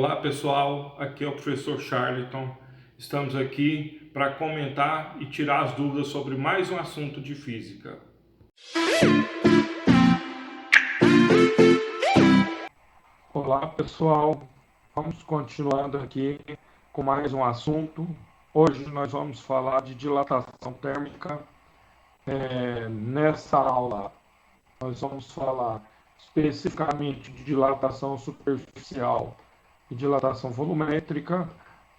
Olá pessoal, aqui é o professor Charlton. Estamos aqui para comentar e tirar as dúvidas sobre mais um assunto de física. Olá pessoal, vamos continuando aqui com mais um assunto. Hoje nós vamos falar de dilatação térmica. Nessa aula nós vamos falar especificamente de dilatação superficial e dilatação volumétrica.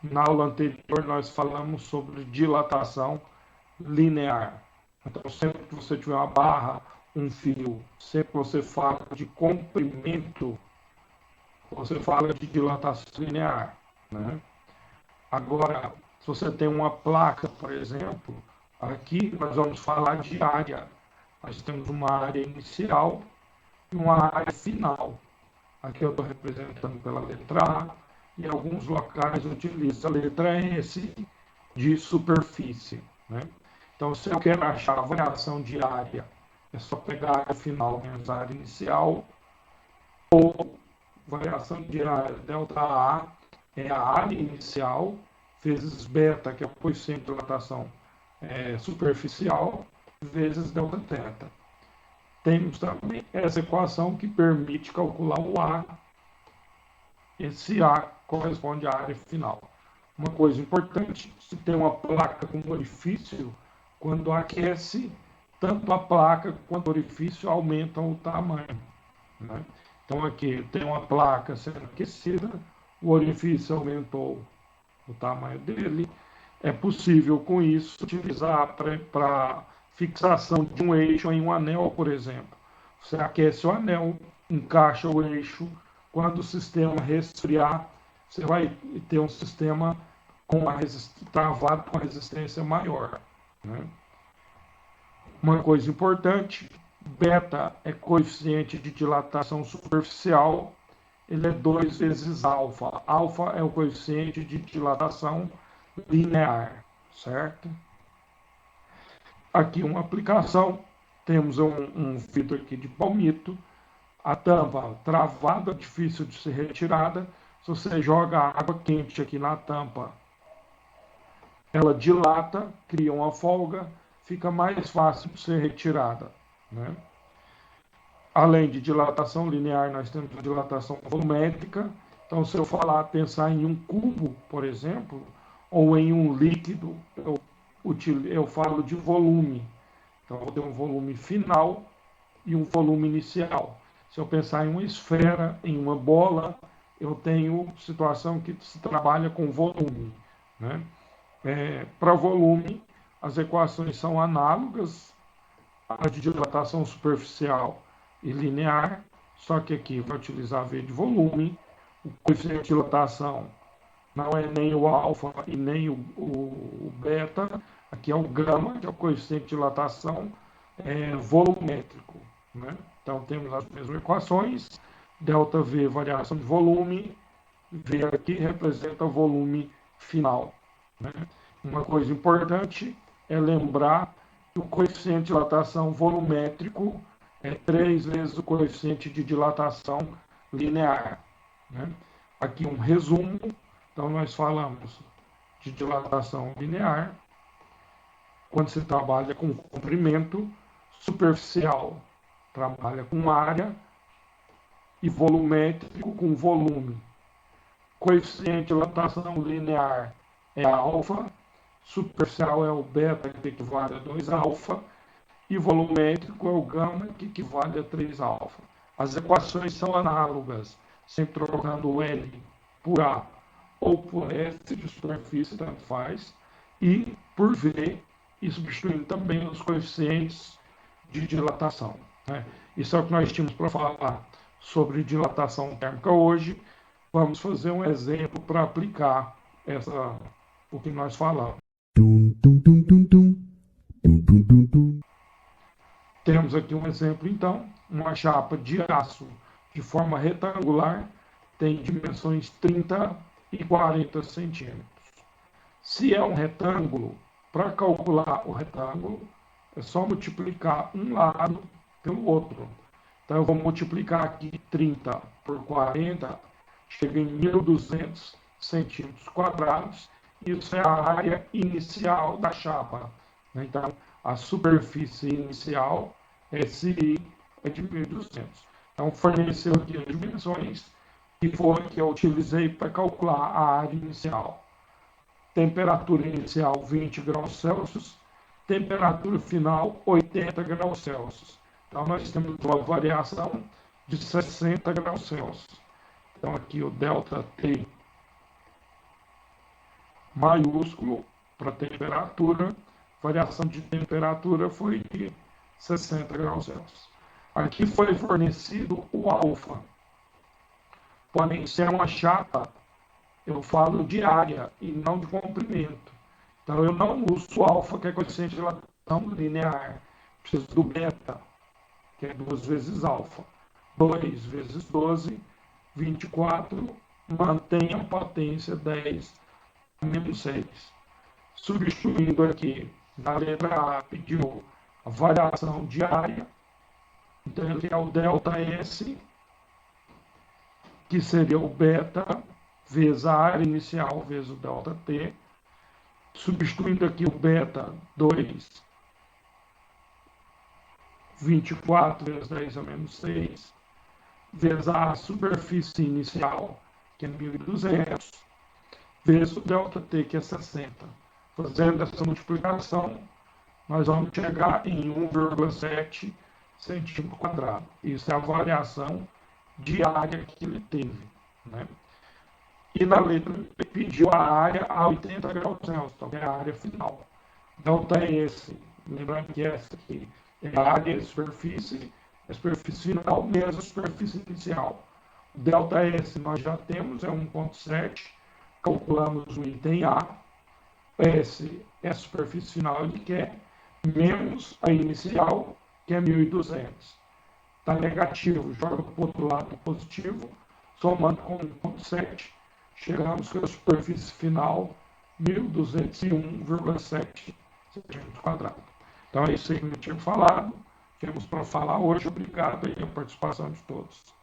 Na aula anterior nós falamos sobre dilatação linear. Então sempre que você tiver uma barra, um fio, sempre que você fala de comprimento, você fala de dilatação linear, né? Agora, se você tem uma placa, por exemplo, aqui nós vamos falar de área. Nós temos uma área inicial e uma área final. Aqui eu estou representando pela letra A, e em alguns locais eu utilizo a letra S de superfície, né? Então, se eu quero achar a variação de área, é só pegar a área final menos a área inicial, ou variação de área ΔA é a área inicial, vezes beta, que é o coeficiente de dilatação superficial, vezes Δθ. Temos também essa equação que permite calcular o A. Esse A corresponde à área final. Uma coisa importante, se tem uma placa com orifício, quando aquece, tanto a placa quanto o orifício aumentam o tamanho, né? Então aqui tem uma placa sendo aquecida, o orifício aumentou o tamanho dele. É possível com isso utilizar para fixação de um eixo em um anel, por exemplo. Você aquece o anel, encaixa o eixo, quando o sistema resfriar, você vai ter um sistema travado com resistência maior, né? Uma coisa importante, beta é coeficiente de dilatação superficial, ele é 2 vezes alfa. Alfa é o coeficiente de dilatação linear, certo? Aqui uma aplicação, temos um vidro aqui de palmito, a tampa travada, difícil de ser retirada. Se você joga água quente aqui na tampa, ela dilata, cria uma folga, fica mais fácil de ser retirada, né? Além de dilatação linear, nós temos a dilatação volumétrica. Então, se eu pensar em um cubo, por exemplo, ou em um líquido, eu falo de volume. Então, eu vou ter um volume final e um volume inicial. Se eu pensar em uma esfera, em uma bola, eu tenho situação que se trabalha com volume, né? Para volume, as equações são análogas à de dilatação superficial e linear, só que aqui vai utilizar V de volume, o coeficiente de dilatação não é nem o alfa e nem o beta, aqui é o gama, que é o coeficiente de dilatação volumétrico, né? Então temos as mesmas equações, ΔV variação de volume, V aqui representa o volume final, né? Uma coisa importante é lembrar que o coeficiente de dilatação volumétrico é 3 vezes o coeficiente de dilatação linear, né? Aqui um resumo. Então, nós falamos de dilatação linear quando se trabalha com comprimento, superficial trabalha com área e volumétrico com volume. Coeficiente de dilatação linear é alfa, superficial é o beta, que equivale a 2 alfa, e volumétrico é o gama, que equivale a 3 alfa. As equações são análogas, sempre trocando o L por A ou por S de superfície, tanto faz, e por V, e substituindo também os coeficientes de dilatação, né? Isso é o que nós tínhamos para falar sobre dilatação térmica hoje. Vamos fazer um exemplo para aplicar o que nós falamos. Temos aqui um exemplo, então, uma chapa de aço de forma retangular, tem dimensões 30 e 40 centímetros. Se é um retângulo, para calcular o retângulo, é só multiplicar um lado pelo outro. Então, eu vou multiplicar aqui 30 por 40, chega em 1.200 centímetros quadrados. Isso é a área inicial da chapa. Então, a superfície inicial, SI, é de 1.200. Então, forneceu aqui as dimensões que foi que eu utilizei para calcular a área inicial. Temperatura inicial 20 graus Celsius, temperatura final 80 graus Celsius. Então, nós temos uma variação de 60 graus Celsius. Então, aqui o ΔT maiúsculo para temperatura, variação de temperatura foi de 60 graus Celsius. Aqui foi fornecido o alfa. Porém, se é uma chapa, eu falo de área e não de comprimento. Então, eu não uso o alfa, que é coeficiente de dilatação linear. Preciso do beta, que é 2 vezes alfa. 2 vezes 12, 24, mantém a potência 10 menos 6. Substituindo aqui, na letra A, pediu a variação de área. Então, ele é o ΔS, que seria o beta vezes a área inicial vezes o ΔT. Substituindo aqui o beta 2, 24 vezes 10 a menos 6, vezes a superfície inicial, que é 1.200, vezes o ΔT, que é 60. Fazendo essa multiplicação, nós vamos chegar em 1,7 centímetro quadrado. Isso é a variação de área que ele teve, né? E na letra ele pediu a área a 80 graus Celsius, então é a área final. ΔS, lembrando que essa aqui é a área e a superfície final menos a superfície inicial. O ΔS nós já temos, é 1,7, calculamos o item A. S é a superfície final, ele quer, menos a inicial, que é 1.200. Está negativo, joga para o outro lado positivo, somando com 1,7, chegamos com a superfície final 1.201,7 centímetros quadrados. Então é isso aí que eu tinha falado. Temos para falar hoje. Obrigado aí a participação de todos.